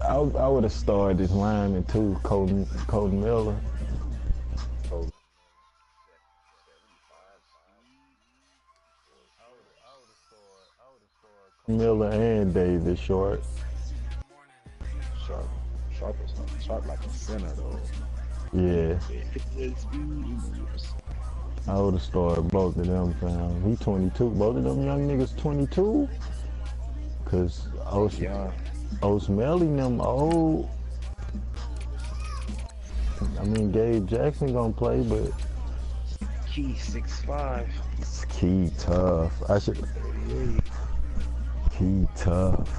I would have started this lineman too, Colton Miller. Miller and Davis Short. Sharp like a center though. Yeah. I would have started both of them, fam. He 22. Both of them young niggas 22. Cause Osmelly them old. I mean, Gabe Jackson gonna play, but Key 6'5". Key tough. Key tough.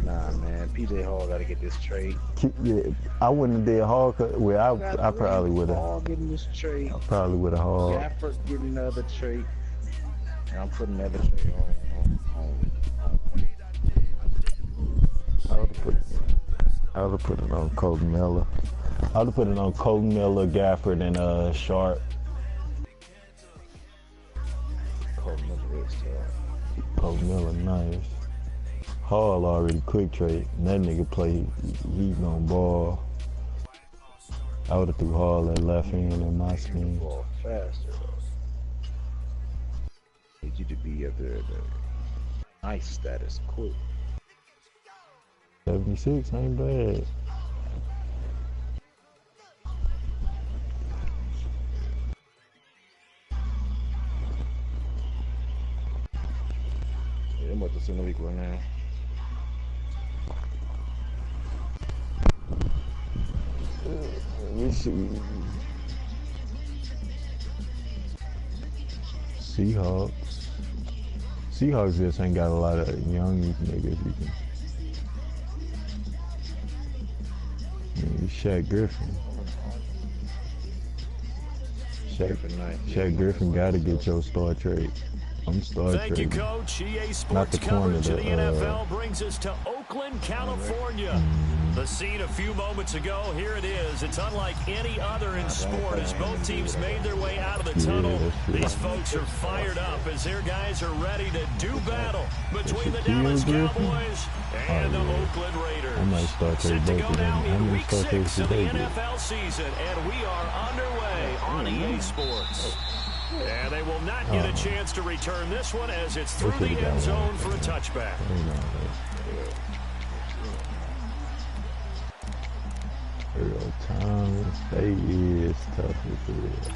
Nah, man. PJ Hall gotta get this trade. Yeah, I wouldn't have did Hall. Well, I probably would have. Hall getting this trade. I probably would have Hall. Gafford getting another trade. And I'm putting another trade on. I would have put it on Colton Miller. I would have put it on Colton Miller, Gafford, and Sharp. Colton Miller is tough. Colton Miller, nice. Hall already quick trade. That nigga play, he gonna ball. I would have threw Hall at left hand in my scheme. Ball faster though. Need you to be at the nice status quick. 76 ain't bad. Yeah, I'm about to send a week right now. Let me see. Seahawks just ain't got a lot of young niggas you can. Shaq Griffin. Shaq Griffin gotta get your star trade. I'm star Thank trading. you, Coach. EA Sports Not the corner, coverage of the NFL brings us to Oakland, California. The scene a few moments ago, here it is. It's unlike any other in sport as both teams made their way out of the tunnel. These folks are fired up as their guys are ready to do battle between the Dallas Cowboys and the Oakland Raiders. I might start Set to both go of them. now How in many week start 6 of the today? NFL season, and we are underway on EA Sports. And they will not get a chance to return this one as it's through the end zone for a touchback. Earl Thomas, they is tough with it.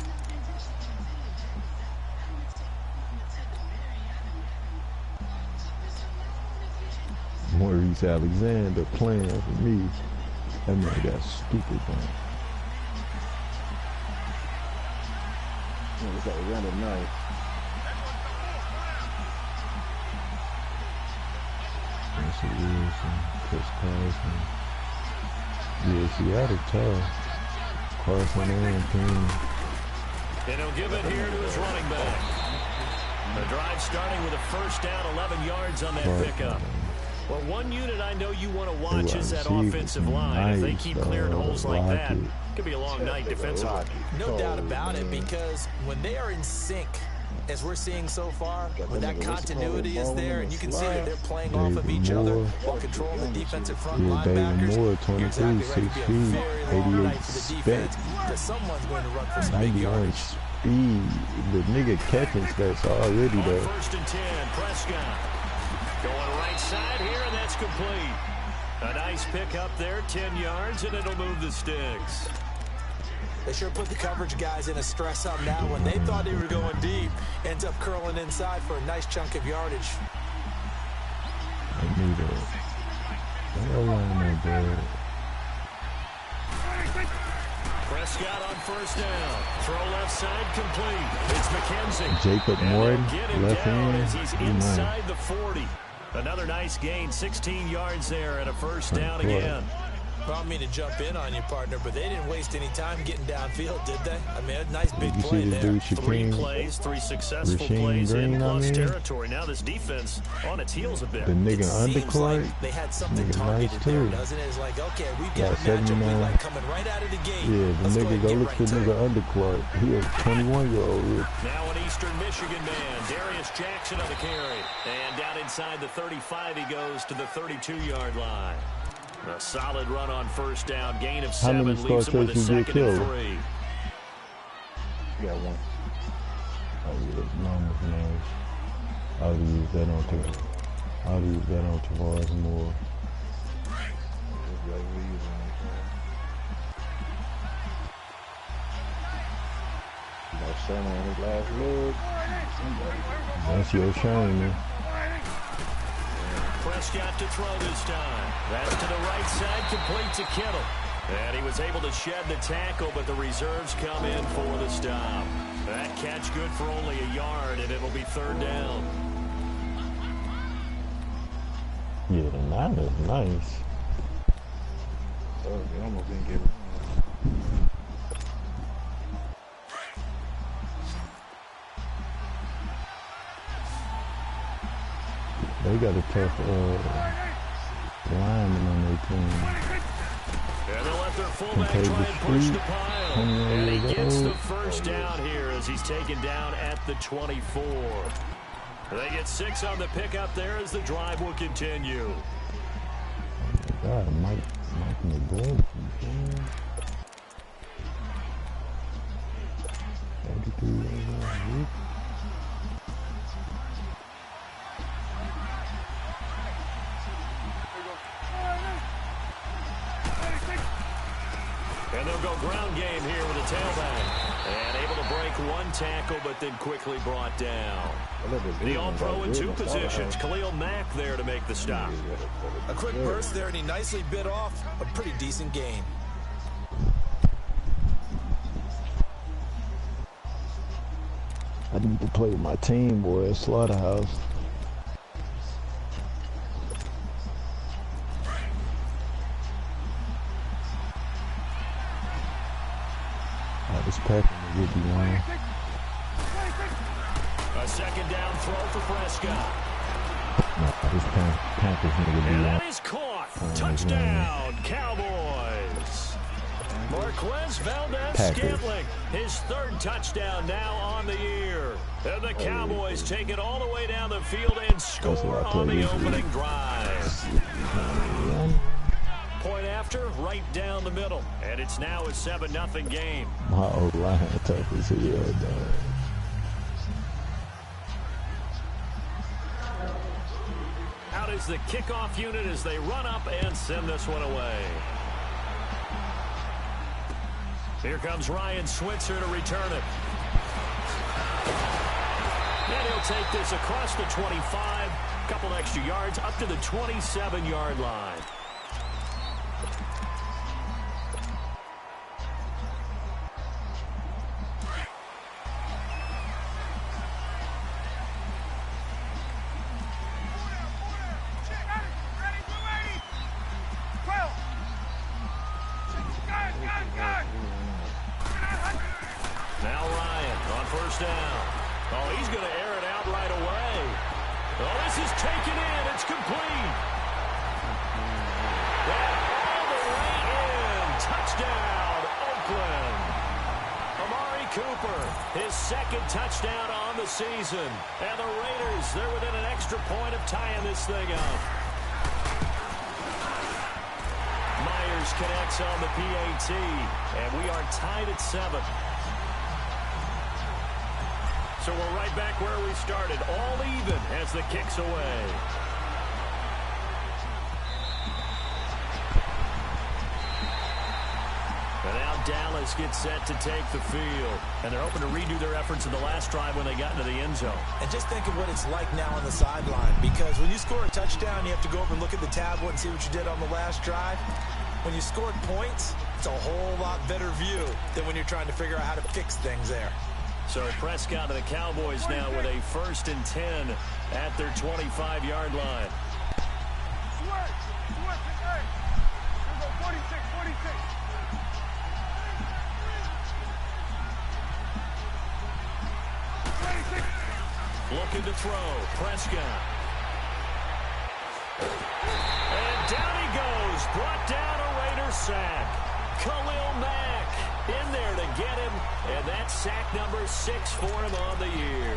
Maurice Alexander playing for me. That man got stupid man. It's like random night. Russell Wilson, Chris Carson. Yeah, Seattle tough. Carson and team. And he'll give it here to his running back. The drive starting with a first down, 11 yards on that pickup. Well, one unit I know you want to watch is that offensive line. If they keep clearing holes like that, it could be a long night defensively. No doubt about it, because when they are in sync, as we're seeing so far, when that continuity is there, and you can see that they're playing off of each other while controlling the defensive front linebackers, you're exactly right. It'll be a very long night for the defense, because someone's going to run for some big yardage. Speed, the nigga catching stats already there. First and 10, Prescott. Going right side here, and that's complete. A nice pick up there, 10 yards, and it'll move the sticks. They sure put the coverage guys in a stress on that one. They thought they were going deep. Ends up curling inside for a nice chunk of yardage. I knew that. Prescott on first down. Throw left side complete. It's McKenzie. Jacob Morton, left hand. As he's inside the 40. Another nice gain, 16 yards there and a first down again. I don't mean to jump in on you, partner, but they didn't waste any time getting downfield, did they? I mean, a nice big play there. 3 plays, 3 successful plays in plus territory. Now this defense on its heels a bit. The nigga undercourt, like they had something targeted nice there, doesn't it? It's like, okay, we've got a matchup we like coming right out of the gate. Yeah, the nigga go look for nigga undercourt. He a 21-year-old. Now an Eastern Michigan man, Darius Jackson on the carry. And down inside the 35 he goes to the 32-yard line. A solid run on first down. Gain of How 7 many leaves him with a Scarfaces get 2nd and killed? 3. You got one. Oh, yeah, numbers nice. I would use that on Tavares more. Son on his last leg. That's your shame, man. Prescott to throw this time. That's to the right side, complete to Kittle. And he was able to shed the tackle, but the reserves come in for the stop. That catch good for only a yard, and it'll be 3rd down. Yeah, the 9 is nice. Oh, they almost didn't get it. They got a tough lineman on their team. And they'll let their fullback try and push the pile. And he gets the first down here as he's taken down at the 24. They get 6 on the pickup there as the drive will continue. Oh my God, Mike McGowan. 33 years old. And they'll go ground game here with a tailback. And able to break one tackle, but then quickly brought down. The All-Pro in 2 positions. Khalil Mack there to make the stop. A quick burst there, and he nicely bit off a pretty decent gain. I need to play with my team, boy, at Slaughterhouse. This Packers would be one. A 2nd down throw for Prescott. No, this Packers nigga be And one. that is caught. Touchdown, Cowboys. Marquez Valdez-Scantling, his 3rd touchdown now on the year. And the Cowboys take it all the way down the field and score on the opening drive. Point after, right down the middle. And it's now a 7-0 game. My old line tough as hell, dog. Out is the kickoff unit as they run up and send this one away. Here comes Ryan Switzer to return it. And he'll take this across the 25. Couple extra yards up to the 27-yard line. Now Ryan on first down. Oh, he's going to air it out right away. Oh, this is taken in. It's complete. And all the way in. Touchdown, Oakland. Amari Cooper, his 2nd touchdown on the season. And the Raiders, they're within an extra point of tying this thing up. Myers connects on the PAT, and we are tied at 7. So we're right back where we started, all even as the kick's away. And now Dallas gets set to take the field. And they're hoping to redo their efforts in the last drive when they got into the end zone. And just think of what it's like now on the sideline, because when you score a touchdown, you have to go over and look at the tablet and see what you did on the last drive. When you scored points, it's a whole lot better view than when you're trying to figure out how to fix things there. So Prescott and the Cowboys now with a 1st and 10 at their 25-yard line. Looking to throw, Prescott. And down he goes, brought down a Raider sack. Khalil Mack in there to get him, and that's sack number 6 for him on the year.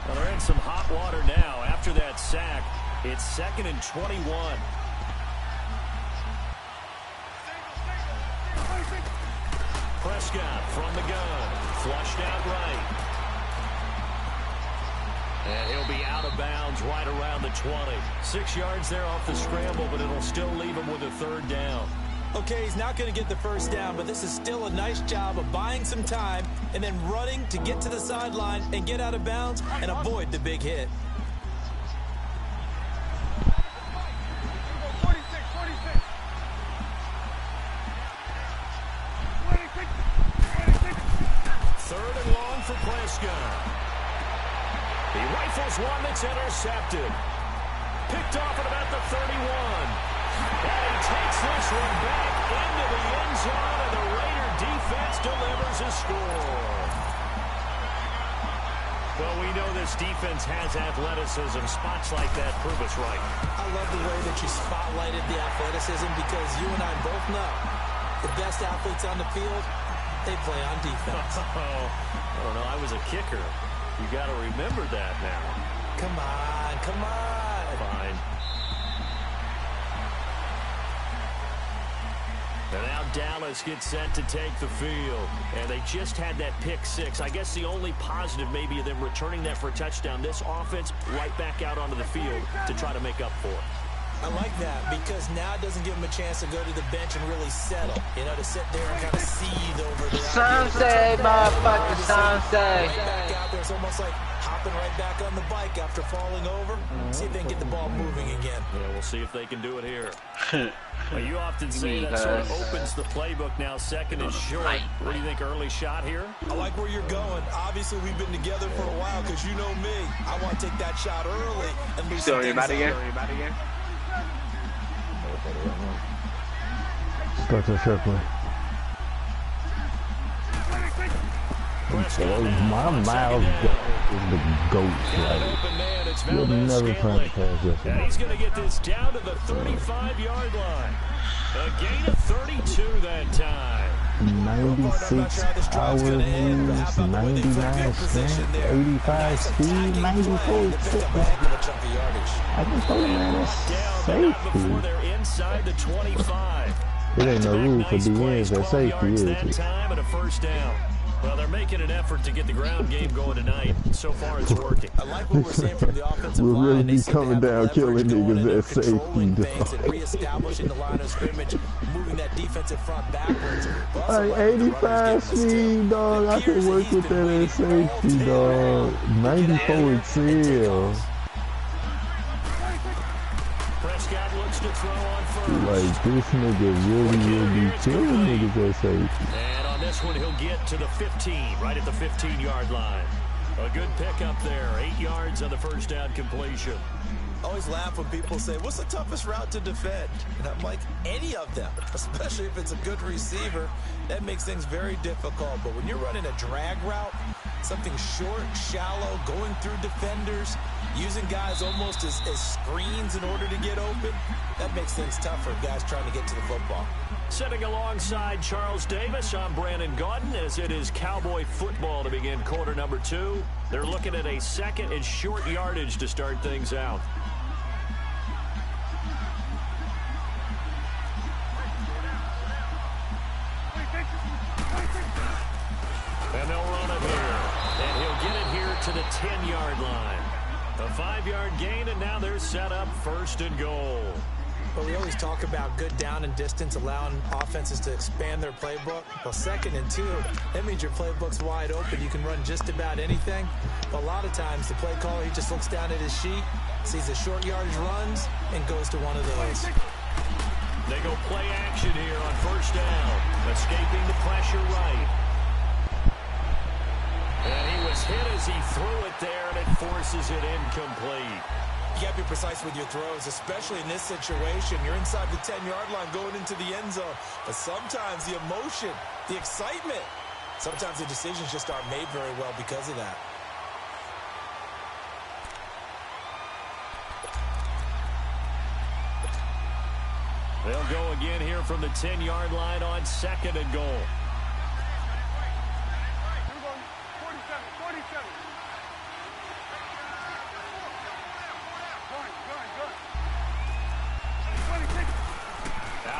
Well, they're in some hot water now after that sack. It's 2nd and 21. Prescott from the gun. Flushed out right. And he'll be out of bounds right around the 20. 6 yards there off the scramble, but it'll still leave him with a 3rd down. Okay, he's not going to get the 1st down, but this is still a nice job of buying some time and then running to get to the sideline and get out of bounds and avoid the big hit. Third and long for Prescott. He rifles one that's intercepted. Picked off at about the 31. And he takes this one back into the end zone, and the Raider defense delivers a score. Well, we know this defense has athleticism. Spots like that prove us right. I love the way that you spotlighted the athleticism because you and I both know the best athletes on the field, they play on defense. I don't know. I was a kicker. You got to remember that now. Come on, come on. Fine. And now Dallas gets set to take the field. And they just had that pick 6. I guess the only positive maybe of them returning that for a touchdown. This offense right back out onto the field to try to make up for it. I like that because now it doesn't give him a chance to go to the bench and really settle. You know, to sit there and kind of seethe over the Sunday, motherfucker, Sunday. Right back out there. It's almost like hopping right back on the bike after falling over. See if they can get the ball moving again. Yeah, we'll see if they can do it here. Well, you often say that sort of opens the playbook now, 2nd and short. What do you think, early shot here? I like where you're going. Obviously, we've been together for a while because you know me. I want to take that shot early and lose some things again? Start the circle. My mouth is the goat. Like, you'll never try to pass this. And he's going to get this down to the 35-yard line. A gain of 32 that time. 96 hours moves, 99 strength, 85 speed, 94 tickets. I just told him, man, that's safety. They're inside the 25. It ain't no rule for DNs at safety, is it? Time and a 1st down. Well, they're making an effort to get the ground game going tonight. So far, it's working. I like what we're seeing from the offensive line. We'll really be coming down, killing niggas at safety, dog. Reestablishing the line of scrimmage, moving that defensive front backwards. Like 85 speed, dog. I can work with that at safety, dog. 94 excel. Prescott looks to throw on first. Like, this nigga really be killing niggas at safety. And on this one, he'll get to the 15, right at the 15-yard line. A good pickup there, 8 yards on the 1st down completion. I always laugh when people say, what's the toughest route to defend? And I'm like, any of them, especially if it's a good receiver. That makes things very difficult. But when you're running a drag route, something short, shallow, going through defenders, using guys almost as screens in order to get open, that makes things tougher, guys trying to get to the football. Sitting alongside Charles Davis, I'm Brandon Gaudin, as it is Cowboy football to begin quarter number 2. They're looking at a 2nd and short yardage to start things out. And they'll run it here. And he'll get it here to the 10-yard line. A 5-yard gain, and now they're set up 1st and goal. Well, we always talk about good down and distance, allowing offenses to expand their playbook. Well, 2nd and 2, that means your playbook's wide open. You can run just about anything. But a lot of times, the play caller, he just looks down at his sheet, sees the short yardage runs, and goes to one of those. They go play action here on 1st down. Escaping the pressure right. And he was hit as he threw it there, and it forces it incomplete. You got to be precise with your throws, especially in this situation. You're inside the 10-yard line going into the end zone. But sometimes the emotion, the excitement, sometimes the decisions just aren't made very well because of that. They'll go again here from the 10-yard line on 2nd and goal.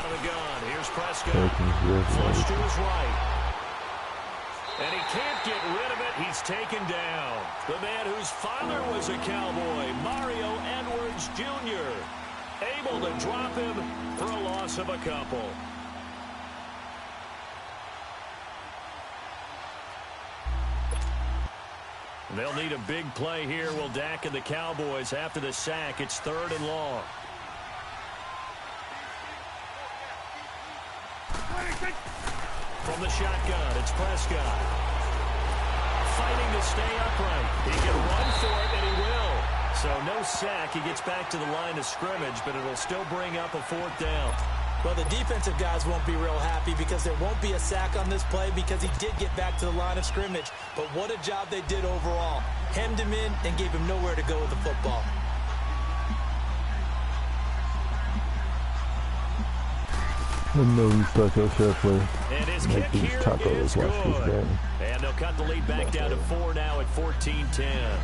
out of the gun. Here's Prescott. Flush to his right. And he can't get rid of it. He's taken down. The man whose father was a Cowboy, Mario Edwards Jr., able to drop him for a loss of a couple. They'll need a big play here. Will Dak and the Cowboys after the sack. It's 3rd and long. From the shotgun, it's Prescott. Fighting to stay upright. He can run for it, and he will. So no sack. He gets back to the line of scrimmage, but it'll still bring up a 4th down. Well, the defensive guys won't be real happy because there won't be a sack on this play because he did get back to the line of scrimmage. But what a job they did overall. Hemmed him in and gave him nowhere to go with the football. And his kick here is good. And they'll cut the lead back down to 4 now at 14-10.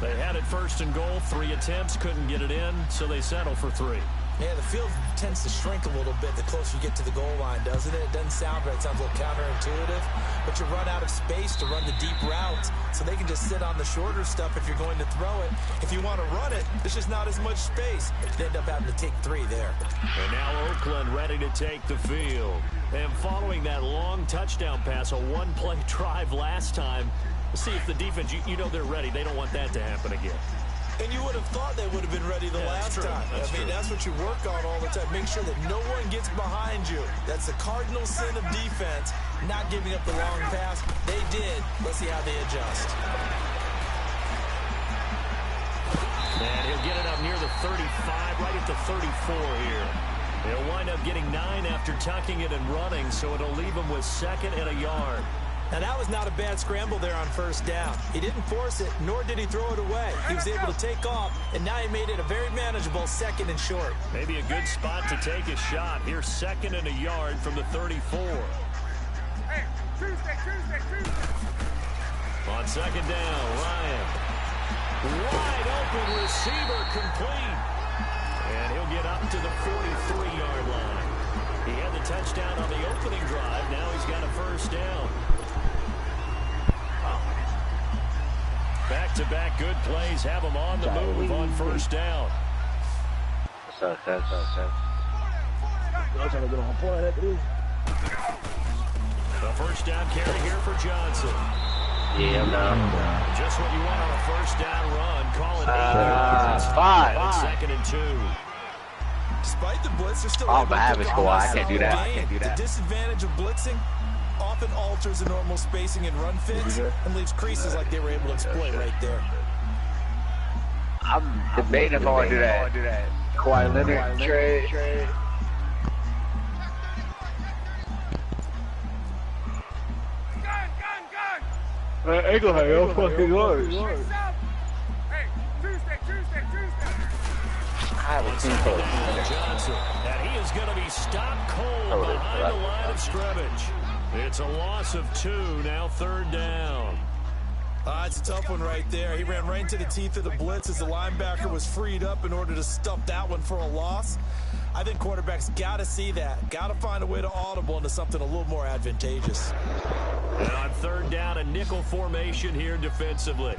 They had it 1st and goal, 3 attempts, couldn't get it in, so they settle for 3. Yeah, the field tends to shrink a little bit the closer you get to the goal line, doesn't it? It doesn't sound right. It sounds a little counterintuitive. But you run out of space to run the deep routes, so they can just sit on the shorter stuff if you're going to throw it. If you want to run it, there's just not as much space. They end up having to take 3 there. And now Oakland ready to take the field. And following that long touchdown pass, a one-play drive last time, see if the defense, you know they're ready. They don't want that to happen again. And you would have thought they would have been ready the last time. That's what you work on all the time. Make sure that no one gets behind you. That's the cardinal sin of defense, not giving up the long pass. They did. Let's see how they adjust. And he'll get it up near the 35, right at the 34 here. He'll wind up getting 9 after tucking it and running, so it'll leave him with 2nd and a yard. Now, that was not a bad scramble there on 1st down. He didn't force it, nor did he throw it away. He was able to take off, and now he made it a very manageable 2nd and short. Maybe a good spot to take a shot. Here's 2nd and a yard from the 34. Hey, Tuesday. On 2nd down, Ryan. Wide open receiver complete. And he'll get up to the 43-yard line. He had the touchdown on the opening drive. Now he's got a 1st down. Back-to-back good plays have him on the move on 1st down. So. The 1st down carry here for Johnson. Yeah, no. Just what you want on a 1st down run. Call it 8 yards. 5. 2nd and 2. Despite the blitz, they're still Oh, able to I can't do that. The disadvantage of blitzing often alters the normal spacing and run fits and leaves creases like they were able to exploit right there. I'm debating if I want to do that. Kawhi Leonard trade. Ain't gonna have no fucking yards. I have a team coach. Johnson, and he is going to be stopped cold behind the line of scrimmage. It's a loss of 2, now 3rd down. It's a tough one right there. He ran right into the teeth of the blitz as the linebacker was freed up in order to stuff that one for a loss. I think quarterbacks got to see that. Got to find a way to audible into something a little more advantageous. And on 3rd down, a nickel formation here defensively.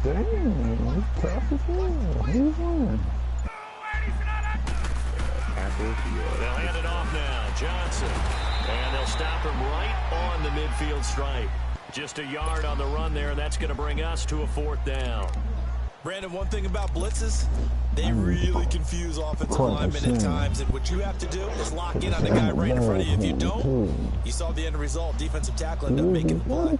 Damn, it's tough as hell. He's on. They'll hand it off now. Johnson. And they'll stop him right on the midfield stripe. Just a yard on the run there. That's going to bring us to a 4th down. Brandon, one thing about blitzes, they really confuse offensive linemen at times. And what you have to do is lock in on the guy right in front of you. If you don't, you saw the end result. Defensive tackle ended up making the play.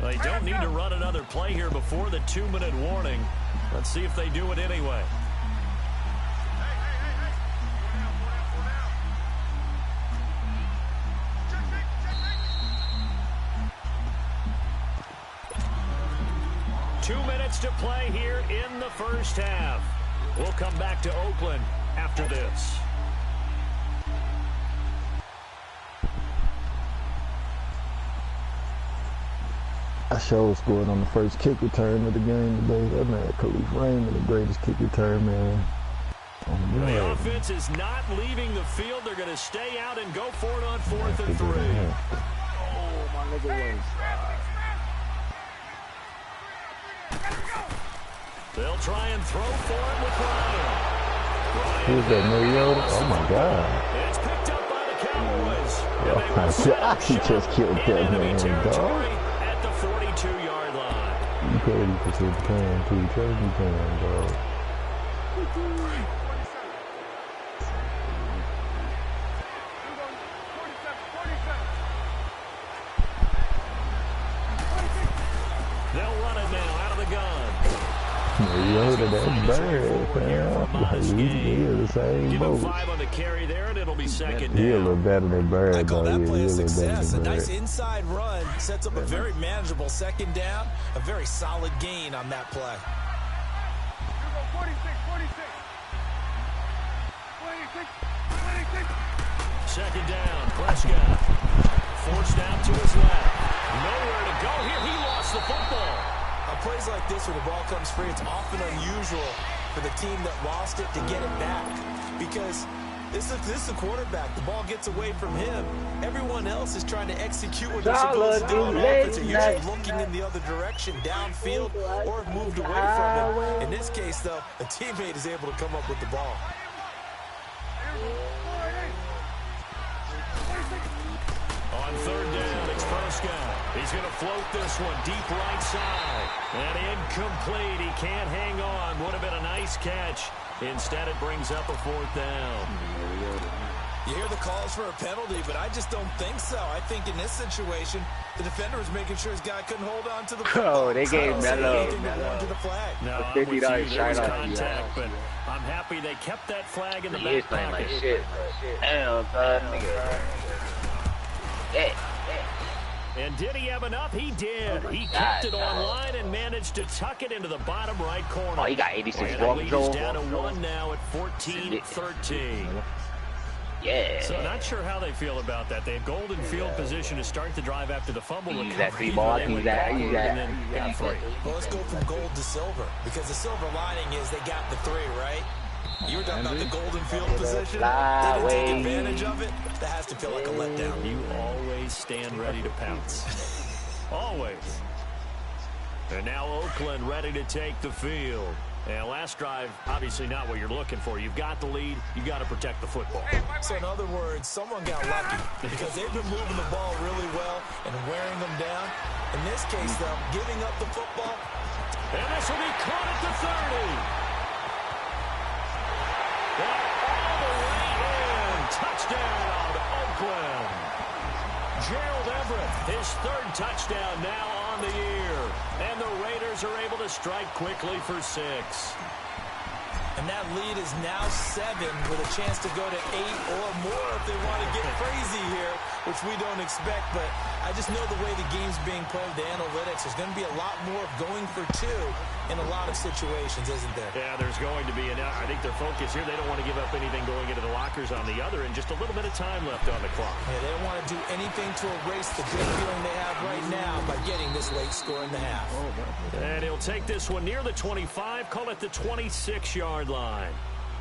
They don't need to run another play here before the 2-minute warning. Let's see if they do it anyway. Two minutes to play here in the 1st half. We'll come back to Oakland after this. I sure scored on the first kick return of the game today. That man, Khalif Raymond, the greatest kick return, man. The offense is not leaving the field. They're going to stay out and go for it on 4th and 3. Oh, my nigga wins. They'll try and throw for it with Ryan. Who's that, Mariota? Oh, my God. It's picked up by the Cowboys. He just killed that man, dog. At the 42-yard line. You crazy for some time, too. Crazy time, dog. They'll run it now out of the gun. Mariota, that's bad, fam. Like, he the same Give him boat. 5 on the carry there, and it'll be second He a down. little better than Bird, I call though. that play a success. A Bird. nice inside run sets up a very manageable second down. A very solid gain on that play. 26. Second down, Prescott. Forced out to his left. Nowhere to go here. He lost the football. Plays like this where the ball comes free, it's often unusual for the team that lost it to get it back. Because this is the quarterback. The ball gets away from him. Everyone else is trying to execute what they're supposed to do on offense. They're usually looking in the other direction, downfield, or have moved away from it. In this case, though, a teammate is able to come up with the ball. On 3rd down, it's Prescott. He's going to float this one deep right side. And incomplete. He can't hang on. Would have been a nice catch. Instead, it brings up a 4th down. You hear the calls for a penalty, but I just don't think so. I think in this situation, the defender was making sure his guy couldn't hold on to the football. Oh, they gave Mello. To the flag. No, I'm with you. There was contact, but I'm happy they kept that flag in the back pocket. Like shit. Damn, son. Yeah. And did he have enough? He did. He kept it online and managed to tuck it into the bottom right corner. Oh, he got 86 and ball the lead control. is down to 1 now at 14-13. Yeah. So not sure how they feel about that. They had golden field position to start the drive after the fumble recovery. Well, let's go from gold to silver, because the silver lining is they got the 3, right? You were talking about the golden field position. They didn't take advantage of it. That has to feel like a letdown. You always stand ready to pounce. Always. And now Oakland ready to take the field. And last drive, obviously not what you're looking for. You've got the lead. You've got to protect the football. So in other words, someone got lucky because they've been moving the ball really well and wearing them down. In this case, though, giving up the football. And this will be caught at the 30. All the way in. Touchdown, Oakland. Gerald Everett, his 3rd touchdown now on the year. And the Raiders are able to strike quickly for 6. And that lead is now 7 with a chance to go to 8 or more if they want to get crazy here, which we don't expect. But I just know the way the game's being played, the analytics, there's going to be a lot more of going for 2 in a lot of situations, isn't there? Yeah, there's going to be. And I think their focus here, they don't want to give up anything going into the lockers on the other, and just a little bit of time left on the clock. Yeah, they don't want to do anything to erase the good feeling they have right now by getting this late score in the half. And he'll take this one near the 25, call it the 26-yard line.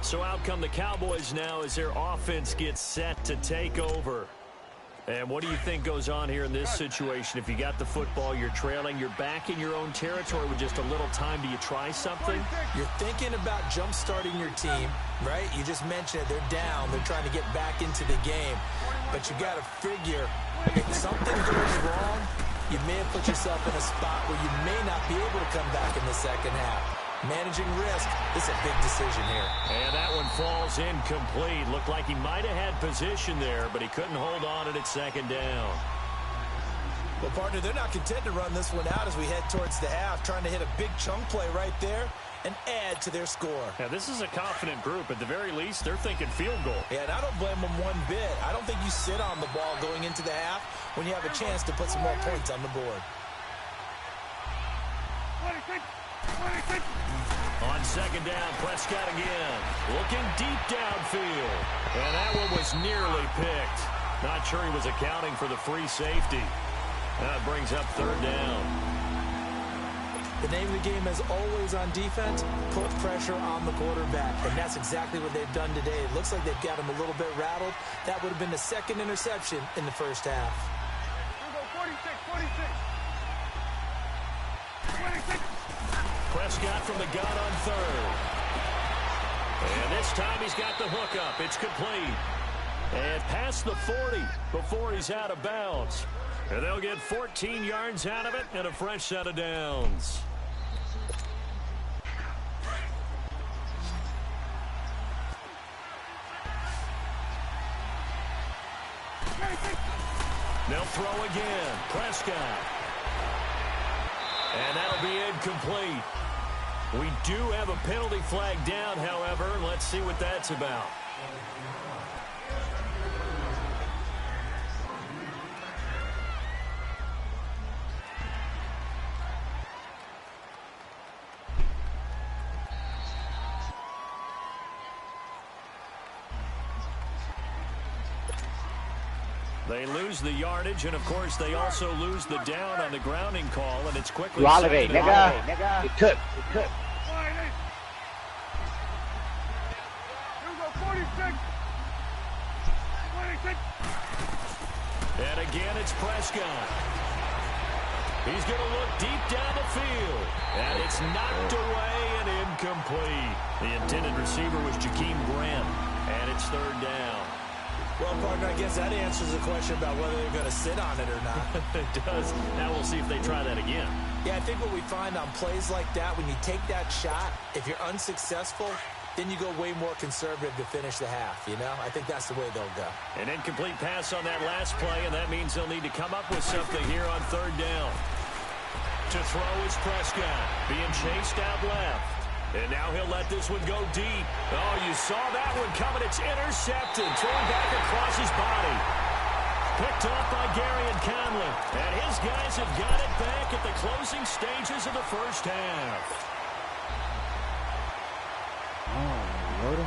So out come the Cowboys now as their offense gets set to take over. And what do you think goes on here in this situation? If you got the football, you're trailing, you're back in your own territory with just a little time. Do you try something? You're thinking about jump-starting your team, right? You just mentioned it. They're down. They're trying to get back into the game. But you got to figure if something goes wrong, you may have put yourself in a spot where you may not be able to come back in the second half. Managing risk is a big decision here. And that one falls incomplete. Looked like he might have had position there, but he couldn't hold on at 2nd down. Well, partner, they're not content to run this one out as we head towards the half, trying to hit a big chunk play right there and add to their score. Now, this is a confident group. At the very least, they're thinking field goal. Yeah, and I don't blame them one bit. I don't think you sit on the ball going into the half when you have a chance to put some more points on the board. 26. On 2nd down, Prescott again. Looking deep downfield. And that one was nearly picked. Not sure he was accounting for the free safety. That brings up 3rd down. The name of the game is always on defense, put pressure on the quarterback. And that's exactly what they've done today. It looks like they've got him a little bit rattled. That would have been the second interception in the first half. Here we go, 46. Prescott from the gun on third. And this time he's got the hook up. It's complete. And past the 40 before he's out of bounds. And they'll get 14 yards out of it and a fresh set of downs. They'll throw again. Prescott. And that'll be incomplete. We do have a penalty flag down, however. Let's see what that's about. They lose the yardage, and of course they also lose the down on the grounding call, and it's quickly Wallaby, nigga. It cooked. Here we go, 46. And again, it's Prescott. He's going to look deep down the field, and it's knocked away and incomplete. The intended receiver was Jakeem Grant, and it's third down. Well, partner, I guess that answers the question about whether they're going to sit on it or not. It does. Now we'll see if they try that again. Yeah, I think what we find on plays like that, when you take that shot, if you're unsuccessful, then you go way more conservative to finish the half, you know? I think that's the way they'll go. An incomplete pass on that last play, and that means they'll need to come up with something here on third down. To throw is Prescott, being chased out left. And now he'll let this one go deep. Oh, you saw that one coming. It's intercepted. Thrown back across his body. Picked off by Gary and Conley. And his guys have got it back at the closing stages of the first half. Oh, Yoda.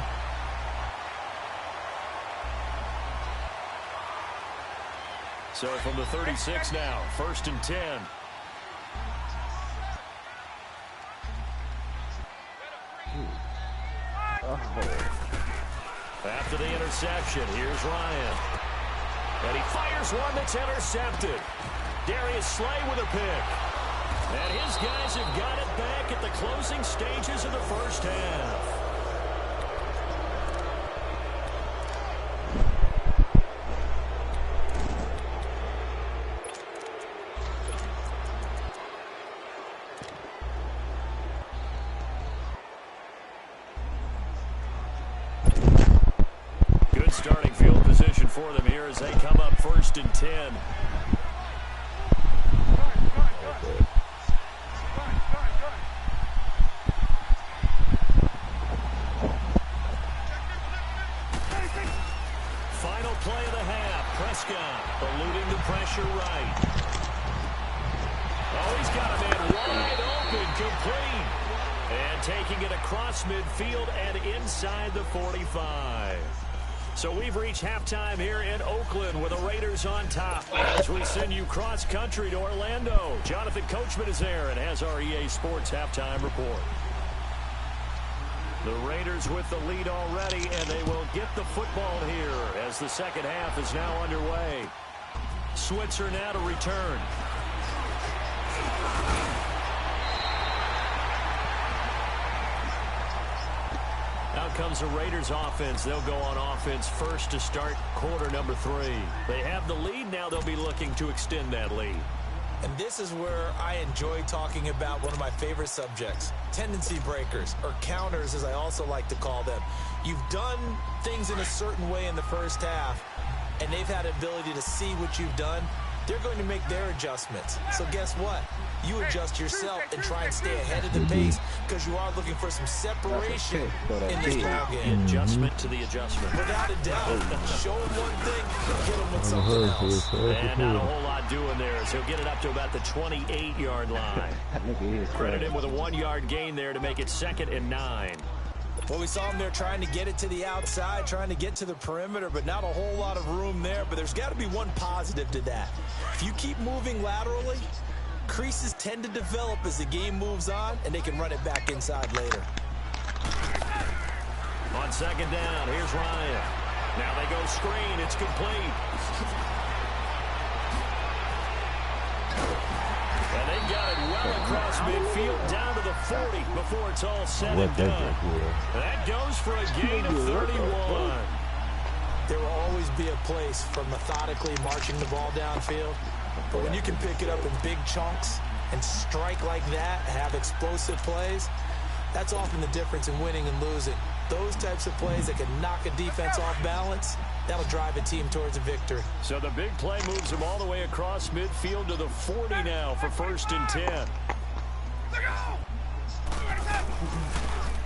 So from the 36 now, 1st and 10. After the interception, here's Ryan. And he fires one that's intercepted. Darius Slay with a pick. And his guys have got it back at the closing stages of the first half. Starting field position for them here as they come up 1st and 10. Final play of the half. Prescott eluding the pressure right. Oh, he's got a man wide open, complete. And taking it across midfield and inside the 45. So we've reached halftime here in Oakland with the Raiders on top as we send you cross-country to Orlando. Jonathan Coachman is there and has our EA Sports halftime report. The Raiders with the lead already, and they will get the football here as the second half is now underway. Switzer now to return. Out comes the Raiders offense. They'll go on offense first to start quarter number 3. They have the lead now. They'll be looking to extend that lead. And this is where I enjoy talking about one of my favorite subjects, tendency breakers, or counters as I also like to call them. You've done things in a certain way in the first half, and they've had the ability to see what you've done. They're going to make their adjustments. So guess what? You adjust yourself and try and stay ahead of the pace because you are looking for some separation in this ball game. Adjustment to the adjustment. Without a doubt. Show him one thing, hit him with something else. And not a whole lot doing there as he'll get it up to about the 28-yard line. Credit him with a 1-yard gain there to make it 2nd and 9. Well, we saw him there trying to get it to the outside, trying to get to the perimeter, but not a whole lot of room there. But there's got to be one positive to that. If you keep moving laterally, Creases tend to develop as the game moves on, and they can run it back inside later. On second down, here's Ryan. Now they go screen. It's complete. And they got it well across midfield down to the 40 before it's all said and done. That goes for a gain of 31. There will always be a place for methodically marching the ball downfield. But when you can pick it up in big chunks and strike like that, have explosive plays, that's often the difference in winning and losing. Those types of plays that can knock a defense off balance, that'll drive a team towards a victory. So the big play moves them all the way across midfield to the 40 now for 1st and 10.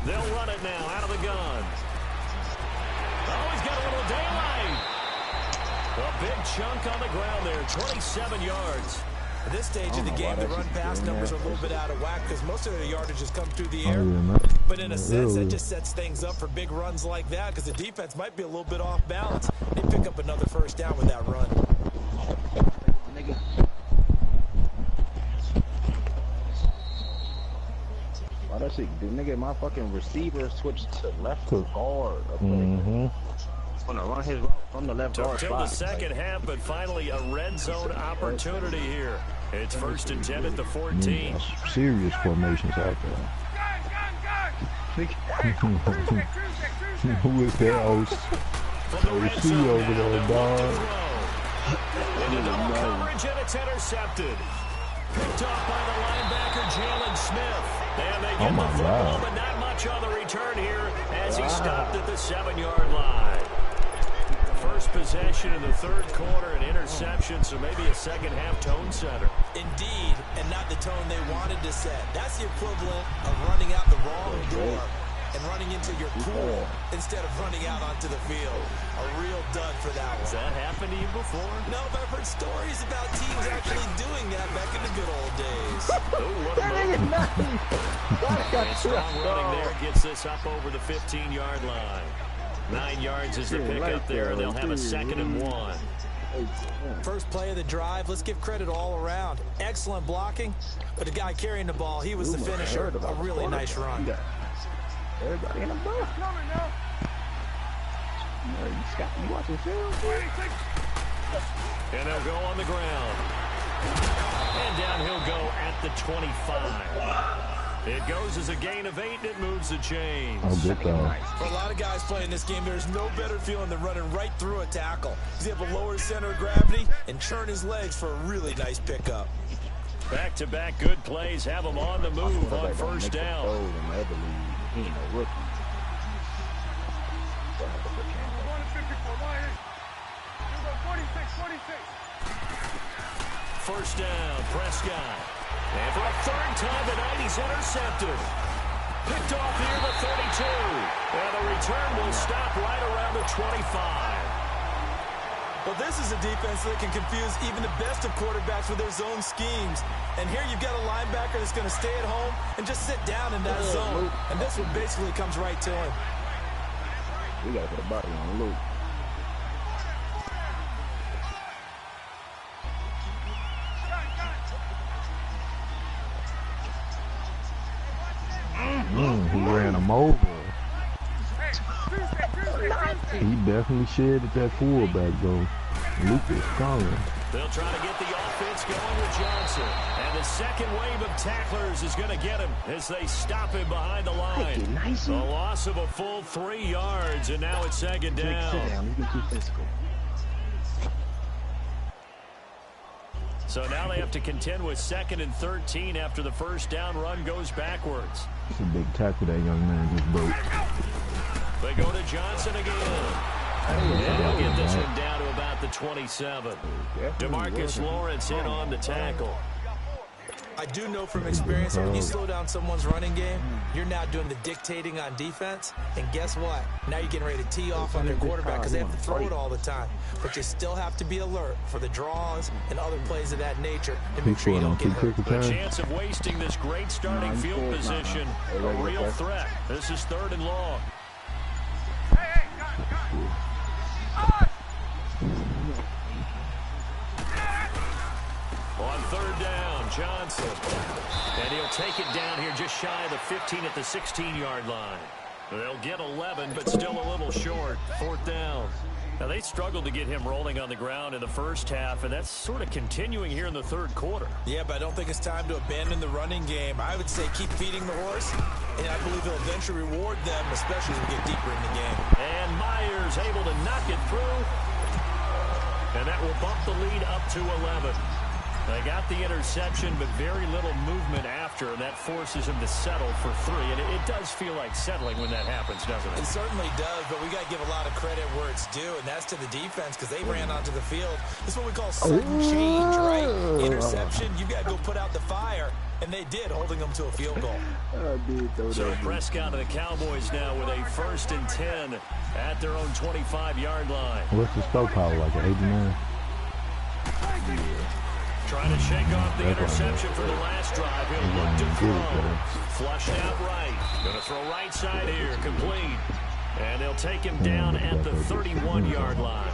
They'll run it now out of the gun. Oh, he's got a little daylight. A big chunk on the ground there, 27 yards. At this stage of the game, the run-pass numbers are a little bit out of whack because most of their yardage has come through the air. But in a sense, that just sets things up for big runs like that because the defense might be a little bit off balance. They pick up another 1st down with that run. Why that shit, dude, nigga, my fucking receiver switched to left guard. From the left guard Till the second half, but finally a red zone opportunity here. It's 1st and 10 at the 14. Serious formations out there. Who is that? OC over there, dog. Into double coverage, and it's intercepted. Picked off by the linebacker, Jalen Smith. And they get the football, but not much on the return here as he stopped at the 7-yard line. First possession in the 3rd quarter, an interception, so maybe a second-half tone setter. Indeed, and not the tone they wanted to set. That's the equivalent of running out the wrong door and running into your pool instead of running out onto the field. A real dud for that one. Has that happened to you before? No, but I've heard stories about teams actually doing that back in the good old days. Oh, what a move. And strong running there gets this up over the 15-yard line. 9 yards is the pickup there, and they'll have a 2nd and 1. First play of the drive, let's give credit all around. Excellent blocking, but the guy carrying the ball, he was the finisher. A really nice run. Everybody in the bus. You watching film? And they'll go on the ground. And down he'll go at the 25. It goes as a gain of 8, and it moves the chains. Oh, good call. For a lot of guys playing this game, there's no better feeling than running right through a tackle. He's able to lower his center of gravity and churn his legs for a really nice pickup. Back-to-back good plays have him on the move on 1st down. He ain't no rookie. First down, Prescott. And for a 3rd time tonight, he's intercepted. Picked off here the 32. And the return will stop right around the 25. Well, this is a defense that can confuse even the best of quarterbacks with their zone schemes. And here you've got a linebacker that's going to stay at home and just sit down in that zone. And this one basically comes right to him. We got to put a body on Luke. He ran him over. He definitely shedded that fullback, though. Luke is coming. They'll try to get the offense going with Johnson. And the second wave of tacklers is going to get him as they stop him behind the line. A loss of a full 3 yards, and now it's 2nd down. So now they have to contend with 2nd and 13 after the 1st down run goes backwards. It's a big tackle that young man just broke. They go to Johnson again. And they'll get this one down to about the 27. DeMarcus Lawrence in on the tackle. I do know from experience that when you slow down someone's running game, you're now doing the dictating on defense. And guess what? Now you're getting ready to tee off on their quarterback because they have to throw it all the time. But you still have to be alert for the draws and other plays of that nature to make sure you don't get hurt. The chance of wasting this great starting field position, a real threat. This is 3rd and long. On 3rd down, Johnson. And he'll take it down here just shy of the 15 at the 16-yard line. They'll get 11, but still a little short. 4th down. Now, they struggled to get him rolling on the ground in the first half, and that's sort of continuing here in the third quarter. Yeah, but I don't think it's time to abandon the running game. I would say keep feeding the horse, and I believe he'll eventually reward them, especially as we get deeper in the game. And Myers able to knock it through, and that will bump the lead up to 11. They got the interception, but very little movement after, and that forces him to settle for 3. And it does feel like settling when that happens, doesn't it? It certainly does, but we got to give a lot of credit where it's due, and that's to the defense because they ran onto the field. This is what we call sudden change, right? Interception, you got to go put out the fire, and they did, holding them to a field goal. So Prescott and the Cowboys now with a 1st and 10 at their own 25-yard line. What's the stroke power, like an 89? Trying to shake off the interception for the last drive. He'll look to throw. Flushed out right. Going to throw right side here. Complete. And they'll take him down at the 31-yard line.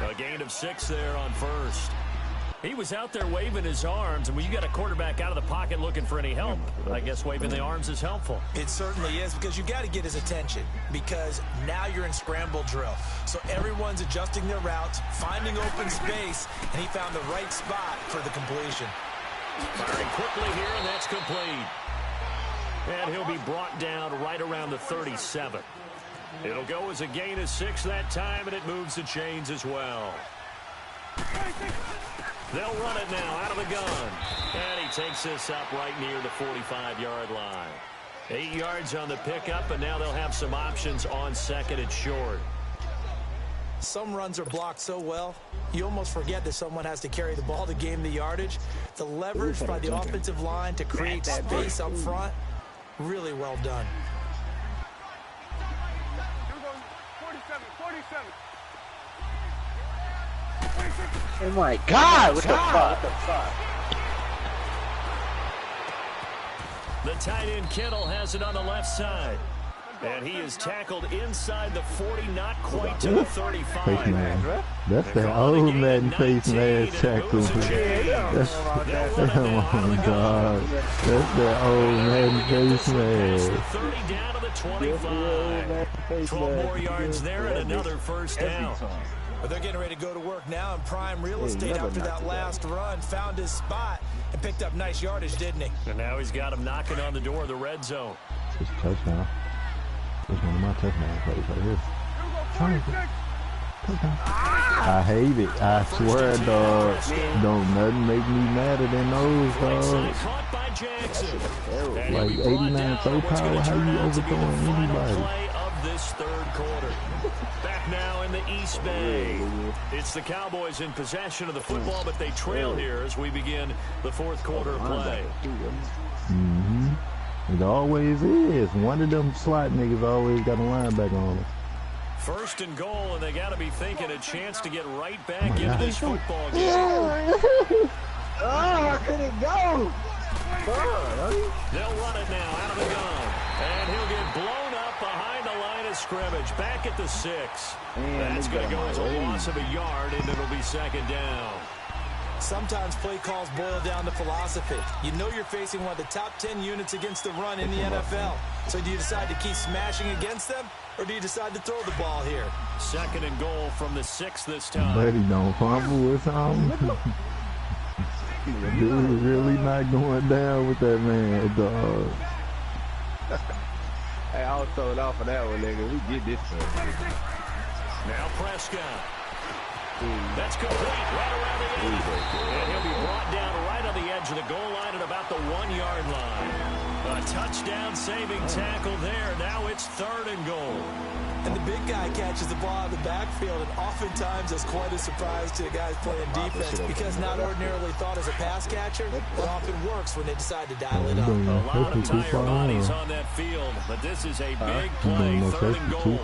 A gain of 6 there on 1st. He was out there waving his arms, and when you got a quarterback out of the pocket looking for any help, I guess waving the arms is helpful. It certainly is, because you got to get his attention, because now you're in scramble drill. So everyone's adjusting their routes, finding open space, and he found the right spot for the completion. Firing quickly here, and that's complete. And he'll be brought down right around the 37. It'll go as a gain of 6 that time, and it moves the chains as well. They'll run it now out of the gun. And he takes this up right near the 45-yard line. 8 yards on the pickup, and now they'll have some options on 2nd and short. Some runs are blocked so well, you almost forget that someone has to carry the ball to gain the yardage. The leverage by the offensive line to create space up front, really well done. 47. Oh my God! What the fuck? The tight end Kittle has it on the left side. And he is tackled inside the 40, not quite to the 35. Face man. That's that old man face mask tackle. Oh my God. That's that old man face mask. 30 down to the 25. 12 more yards there and another 1st down. But they're getting ready to go to work now in prime real estate after that last run. Found his spot and picked up nice yardage, didn't he? And now he's got him knocking on the door of the red zone. It's a touchdown. It's one of my touchdown plays right here. I hate it. I swear, dog. Don't nothing make me madder than those, dog. Like 89 so power, how you overthrowing anybody? This third quarter. Back now in the East Bay. It's the Cowboys in possession of the football, but they trail here as we begin the 4th quarter of play. It always is. One of them slot niggas always got a linebacker on it. 1st and goal, and they got to be thinking a chance to get right back into this football game. Oh, could it go? They'll run it now out of the gun. And he'll get blown up behind the line of scrimmage. Back at the 6. That's going to go as a loss of a yard, and it'll be 2nd down. Sometimes play calls boil down to philosophy. You know you're facing one of the top 10 units against the run in the NFL. So do you decide to keep smashing against them, or do you decide to throw the ball here? 2nd and goal from the 6 this time. Buddy don't fumble or something. Dude really not going down with that man, dog. Hey, I was throwing off of that one, nigga. We get this one. Now Prescott. That's complete right around the edge. And he'll be brought down right on the edge of the goal line at about the 1-yard line. A touchdown-saving tackle there. Now it's 3rd and goal. And the big guy catches the ball out of the backfield, and oftentimes that's quite a surprise to the guys playing defense, because not ordinarily thought as a pass catcher, it often works when they decide to dial it up. A lot of tired bodies on that field, but this is a big play, 3rd and goal.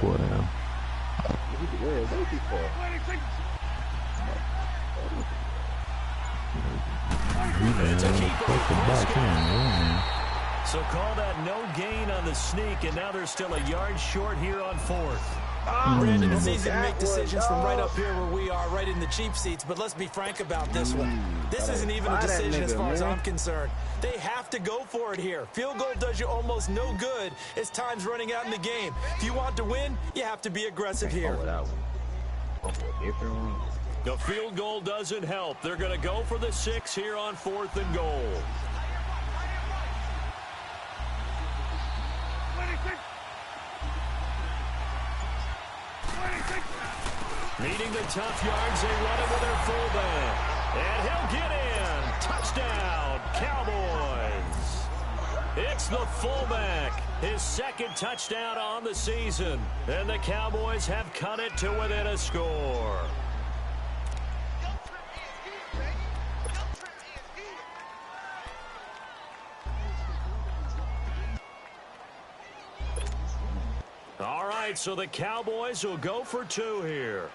So call that no gain on the sneak, and now they're still a yard short here on 4th. Brandon, it's easy to make decisions from right up here where we are, right in the cheap seats, but let's be frank about this one. This isn't even a decision as far as I'm concerned. They have to go for it here. Field goal does you almost no good as time's running out in the game. If you want to win, you have to be aggressive here. The field goal doesn't help. They're going to go for the 6 here on 4th and goal. 26. Meeting the tough yards, they run it with their fullback. And he'll get in. Touchdown, Cowboys. It's the fullback. His 2nd touchdown on the season. And the Cowboys have cut it to within a score. All right, so the Cowboys will go for 2 here.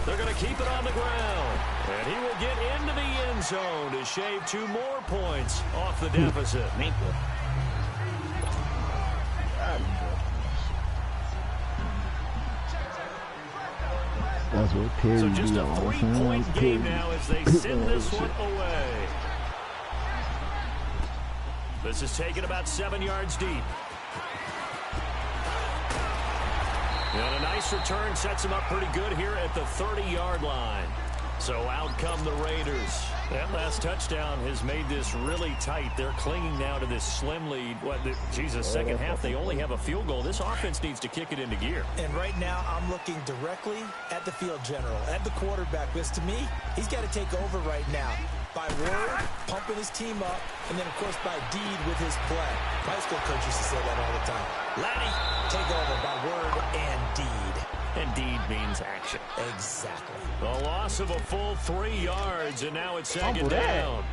They're going to keep it on the ground. And he will get into the end zone to shave 2 more points off the deficit. That's what So just a 3-point game now as they send this one away. This is taken about 7 yards deep. And a nice return sets him up pretty good here at the 30-yard line. So out come the Raiders. That last touchdown has made this really tight. They're clinging now to this slim lead. Second half, they only have a field goal. This offense needs to kick it into gear. And right now, I'm looking directly at the field general, at the quarterback, because to me, he's got to take over right now. By word, pumping his team up, and then, of course, by deed with his play. My school coach used to say that all the time. Laddie, take over by word and deed. And deed means action. Exactly. A loss of a full 3 yards, and now it's 2nd down.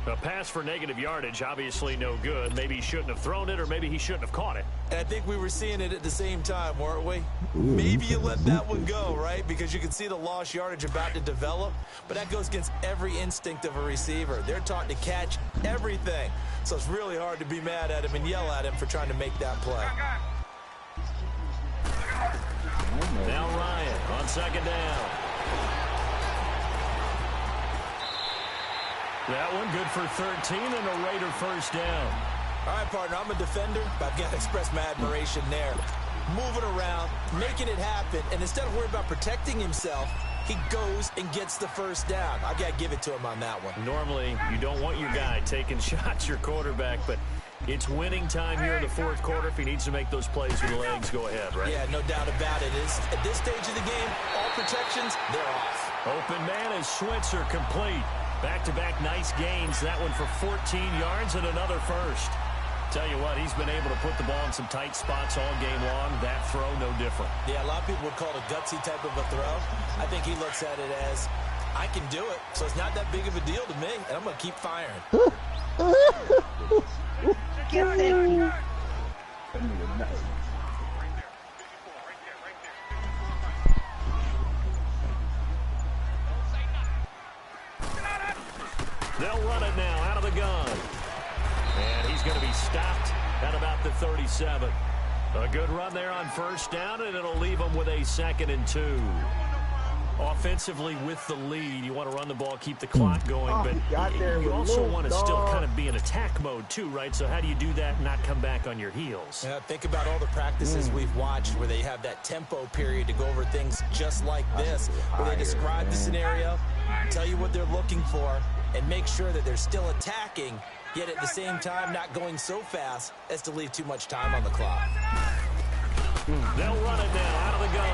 A pass for negative yardage, obviously no good. Maybe he shouldn't have thrown it, or maybe he shouldn't have caught it. And I think we were seeing it at the same time, weren't we? Maybe you let that one go, right? Because you can see the lost yardage about to develop. But that goes against every instinct of a receiver. They're taught to catch everything. So it's really hard to be mad at him and yell at him for trying to make that play. Now Ryan on 2nd down. That one good for 13 and a Raider 1st down. All right, partner, I'm a defender, but I've got to express my admiration there. Moving around, making it happen, and instead of worrying about protecting himself, he goes and gets the 1st down. I've got to give it to him on that one. Normally, you don't want your guy taking shots, your quarterback, but it's winning time here in the 4th quarter. If he needs to make those plays with the legs, go ahead, right? Yeah, no doubt about it. At this stage of the game, all protections, they're off. Open man is Switzer complete. Back-to-back nice gains. That one for 14 yards and another 1st. Tell you what, he's been able to put the ball in some tight spots all game long. That throw, no different. Yeah, a lot of people would call it a gutsy type of a throw. I think he looks at it as, I can do it, so it's not that big of a deal to me, and I'm going to keep firing. They'll run it now out of the gun. And he's going to be stopped at about the 37. A good run there on 1st down, and it'll leave them with a 2nd and 2. Offensively with the lead, you want to run the ball, keep the clock going, but you also want to still kind of be in attack mode too, right? So how do you do that and not come back on your heels? Yeah, think about all the practices we've watched where they have that tempo period to go over things just like this, where they describe the scenario, tell you what they're looking for, and make sure that they're still attacking, yet at the same time not going so fast as to leave too much time on the clock. They'll run it now out of the gun.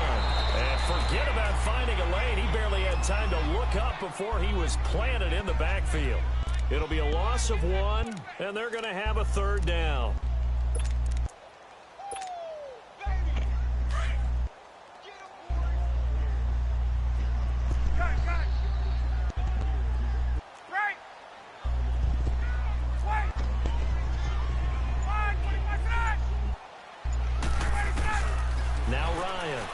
And forget about finding a lane. He barely had time to look up before he was planted in the backfield. It'll be a loss of 1, and they're going to have a 3rd down. Now Ryan.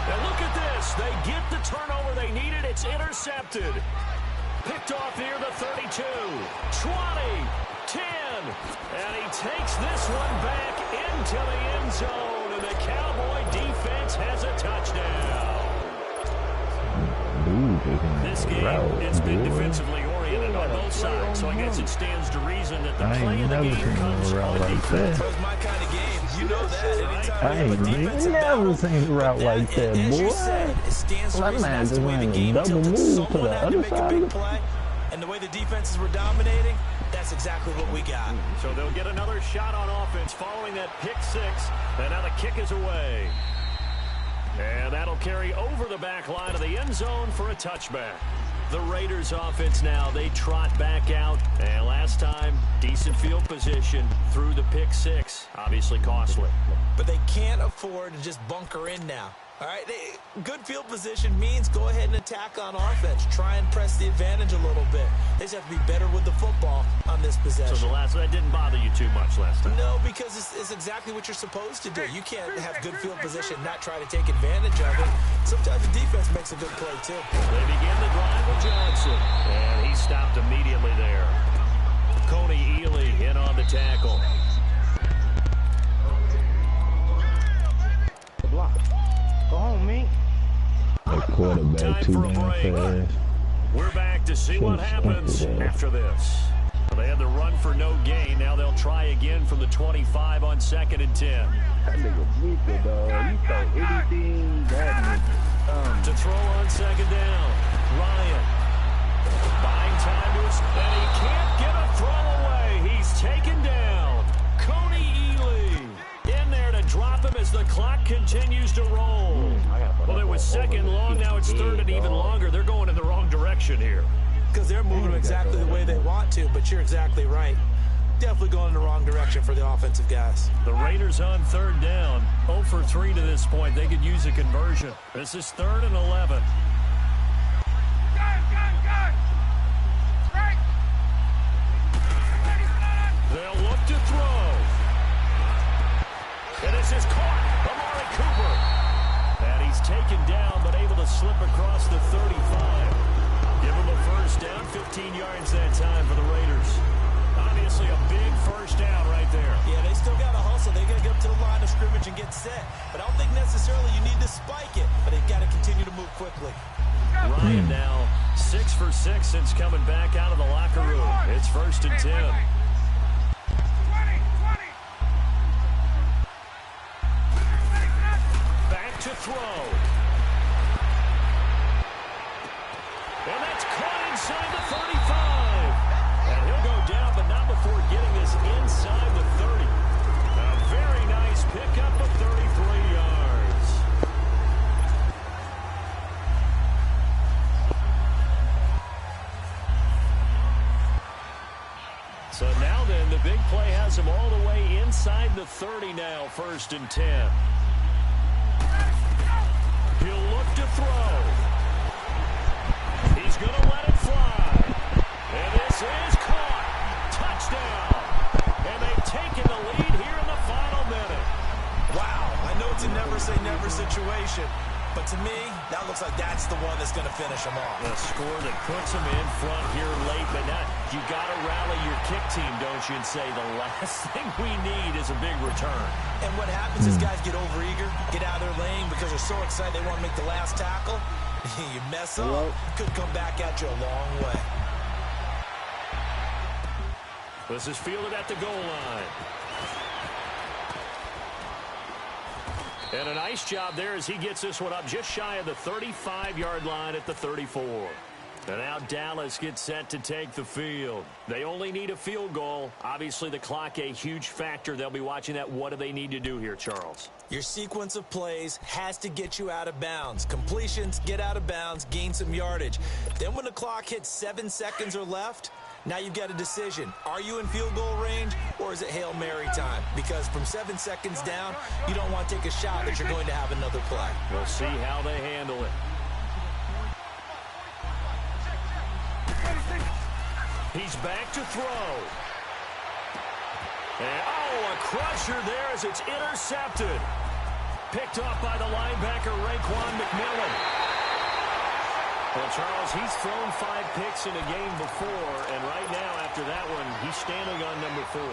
And look at this. They get the turnover they needed. It's intercepted. Picked off near the 32, 20, 10, and he takes this one back into the end zone, and the Cowboy defense has a touchdown. This game, it's been defensively oriented on both sides, so I guess it stands to reason that the play of the game comes on defense. It's my kind of game. You know that. I ain't never seen a route like that, boy. My man just ran a double move to the other side of the play. And the way the defenses were dominating, that's exactly what we got. So they'll get another shot on offense following that pick six, and now the kick is away. And that'll carry over the back line of the end zone for a touchback. The Raiders offense now, they trot back out. And last time, decent field position through the pick six. Obviously costly. But they can't afford to just bunker in now. All right, good field position means go ahead and attack on offense. Try and press the advantage a little bit. They just have to be better with the football on this possession. So that didn't bother you too much last time? No, because it's exactly what you're supposed to do. You can't have good field position and not try to take advantage of it. Sometimes the defense makes a good play, too. They begin the drive with Johnson, and he stopped immediately there. Coney Ely in on the tackle. Block. Go home, me. That quarterback too damn fast. We're back to see what happens after this. They had the run for no gain. Now they'll try again from the 25 on 2nd and 10. That nigga weaker, dog. He thought anything that To throw on 2nd down. Ryan. Buying time to his... And he can't get a throw away. He's taken down. Coney Ely in there to drop him as the clock continues to roll. Well, it was 2nd long. Now it's 3rd and even longer. They're going in the wrong direction here. Because they're moving exactly the way they want to, but you're exactly right. Definitely going in the wrong direction for the offensive guys. The Raiders on 3rd down. 0 for 3 to this point. They could use a conversion. This is 3rd and 11. Right. They'll look to throw. And this is caught. Amari Cooper. And he's taken down, but able to slip across the 35. Give him a first down, 15 yards that time for the Raiders. Obviously a big first down right there. Yeah, they still got to hustle. They got to get up to the line of scrimmage and get set. But I don't think necessarily you need to spike it, but they've got to continue to move quickly. Ryan now 6 for 6 since coming back out of the locker room. It's 1st and 10. Back to throw. And that's caught inside the 35. And he'll go down, but not before getting this inside the 30. A very nice pickup of 33 yards. So now then, the big play has him all the way inside the 30 now, 1st and 10. He'll look to throw. He's going to let it fly. And this is caught. Touchdown. And they've taken the lead here in the final minute. Wow, I know it's a never-say-never situation, but to me, that looks like that's the one that's going to finish them off. A score that puts them in front here late, but now you got to rally your kick team, don't you, and say the last thing we need is a big return. And what happens is guys get overeager, get out of their lane because they're so excited they want to make the last tackle. You mess up, could come back at you a long way. This is fielded at the goal line. And a nice job there as he gets this one up just shy of the 35-yard line at the 34. And now Dallas gets set to take the field. They only need a field goal. Obviously, the clock a huge factor. They'll be watching that. What do they need to do here, Charles? Your sequence of plays has to get you out of bounds. Completions, get out of bounds, gain some yardage. Then when the clock hits 7 seconds or left, now you've got a decision. Are you in field goal range, or is it Hail Mary time? Because from 7 seconds down, you don't want to take a shot that you're going to have another play. We'll see how they handle it. He's back to throw. And, a crusher there as it's intercepted. Picked off by the linebacker, Raekwon McMillan. Well, Charles, he's thrown 5 picks in a game before, and right now, after that one, he's standing on number 4.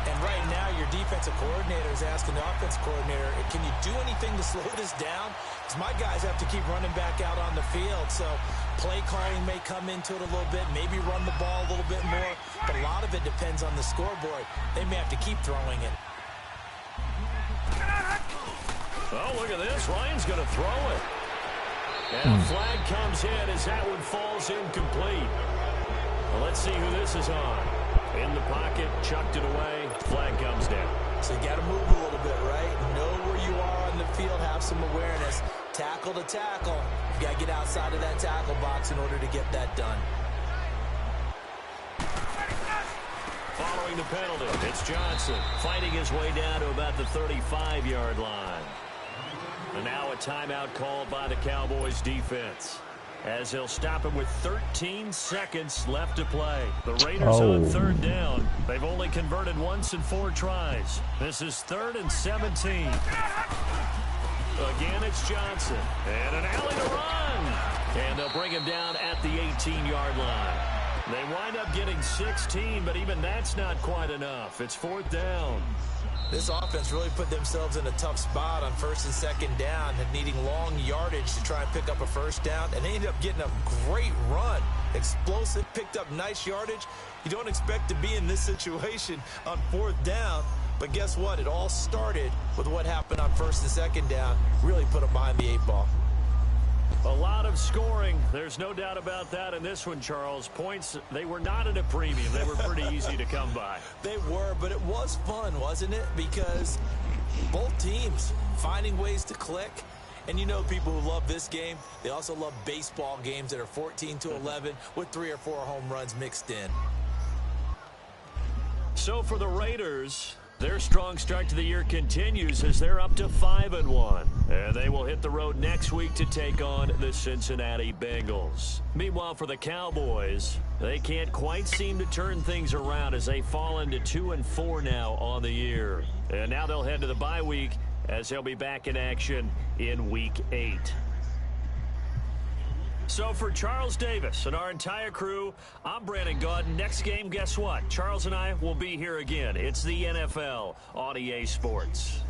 And right now, your defensive coordinator is asking the offensive coordinator, can you do anything to slow this down? Because my guys have to keep running back out on the field. So play calling may come into it a little bit, maybe run the ball a little bit more. But a lot of it depends on the scoreboard. They may have to keep throwing it. Oh, look at this. Ryan's going to throw it. And a flag comes in as that one falls incomplete. Well, let's see who this is on. In the pocket, chucked it away. Flag comes down. So you got to move a little bit, right? Know where you are on the field, have some awareness. Tackle to tackle. You got to get outside of that tackle box in order to get that done. Following the penalty, it's Johnson fighting his way down to about the 35-yard line. And now a timeout called by the Cowboys defense, as they'll stop him with 13 seconds left to play. The Raiders on 3rd down. They've only converted once in 4 tries. This is 3rd and 17. Again, it's Johnson. And an alley to run. And they'll bring him down at the 18-yard line. They wind up getting 16, but even that's not quite enough. It's 4th down. This offense really put themselves in a tough spot on 1st and 2nd down and needing long yardage to try and pick up a 1st down. And they ended up getting a great run. Explosive, picked up nice yardage. You don't expect to be in this situation on 4th down. But guess what? It all started with what happened on 1st and 2nd down. Really put them behind the 8 ball. A lot of scoring. There's no doubt about that in this one, Charles. Points, they were not at a premium. They were pretty easy to come by. They were, but it was fun, wasn't it? Because both teams finding ways to click. And you know people who love this game, they also love baseball games that are 14-11 with 3 or 4 home runs mixed in. So for the Raiders, their strong start to the year continues as they're up to 5-1. And they will hit the road next week to take on the Cincinnati Bengals. Meanwhile, for the Cowboys, they can't quite seem to turn things around as they fall into 2-4 now on the year. And now they'll head to the bye week as they'll be back in action in Week 8. So for Charles Davis and our entire crew, I'm Brandon Gaudin. Next game, guess what? Charles and I will be here again. It's the NFL on EA Sports.